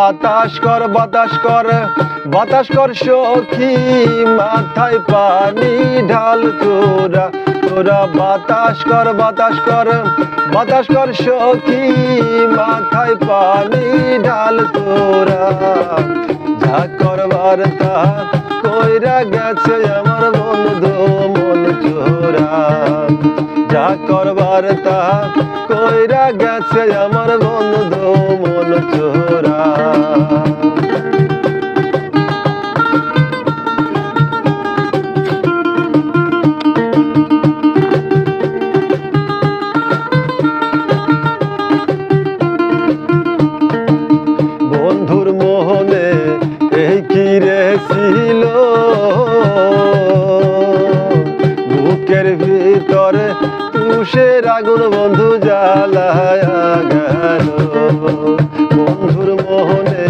বাতাস কর বাতাস কর বাতাস কর সখী মাথায় পানি ঢাল তোরা তোরা বাতাস কর বাতাস কর বাতাস কর সখী মাথায় পানি ঢাল তোরা যা করবার তা কইরা গেছে আমার বন্ধু মন চোরা যা করবার তা কইরা গেছে আমার বন্ধু মন চোরা বন্ধুর মোহনে এই কি রে ছিল বুকের ভিতরে তুষের আগুন বন্ধু জ্বালায়া গেল বন্ধুর মোহনে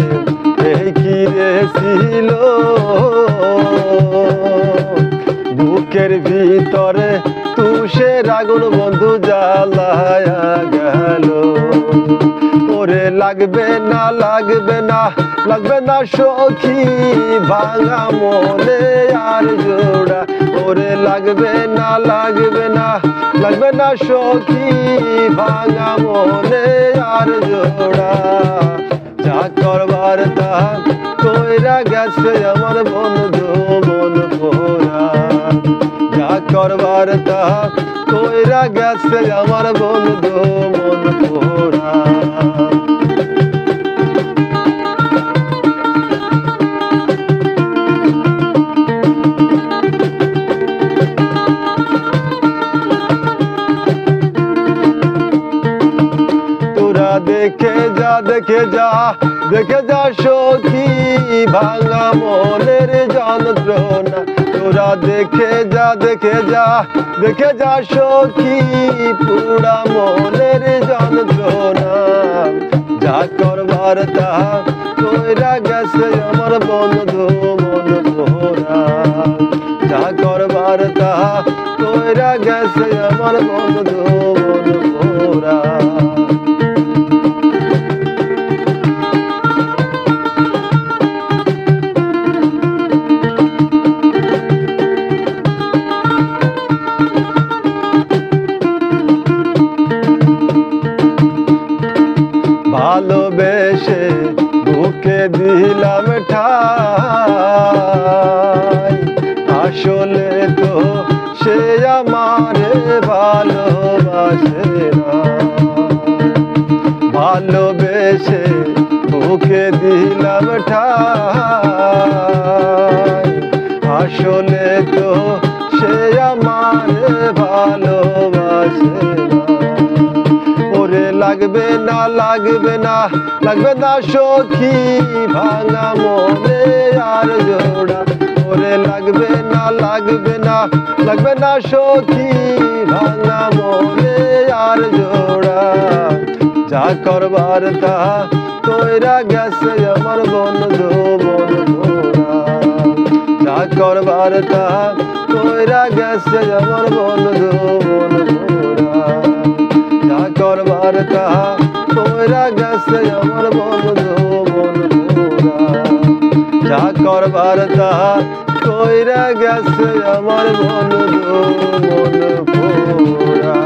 এই কি রে ছিল বুকের ভিতরে তুষের আগুন বন্ধু জ্বালায়া গেল ওরে লাগবে না লাগবে না লাগবে না সখী ভাঙা মনে আর জোড়া ওরে লাগবে না লাগবে না লাগবে না সখী ভাঙা মনে আর জোড়া যা করবার তা কইরা গেছে আমার বন্ধু মন পোড়া যা করবার তা কইরা গেছে আমার বন্ধু মন পোড়া দেখে যা দেখে যা দেখে যা সখী ভাঙা মনের যন্ত্রণা তোরা দেখে যা দেখে যা দেখে যা সখী পুরা মনের যন্ত্রণা যা করবার তা কইরা গেছে আমার বন্ধু মন পোড়া যা করবার তা কইরা গেছে আমার বন্ধু মন পোড়া ভালোবেসে বুকে দিলাম ঠাই আসলে তো সে আমারে ভালোবাসে না ভালোবেসে বুকে দিলাম ঠাই আসলে তো সে আমারে ভালোবাসে না ওরে লাগবে না লাগবে না লাগবে না সখী ভাঙা মনে আর জোড়া ওরে লাগবে না লাগবে না লাগবে না সখী ভাঙা মনে আর জোড়া যা করবার তা কইরা গেছে আমার বন্ধু মন পোড়া যা করবার তা কইরা গেছে আমার বন্ধু মন পোড়া যা করবার তা কইরা গেছে আমার বন্ধু মন পোড়া যা করবার তা কইরা গেছে আমার বন্ধু মন পোড়া।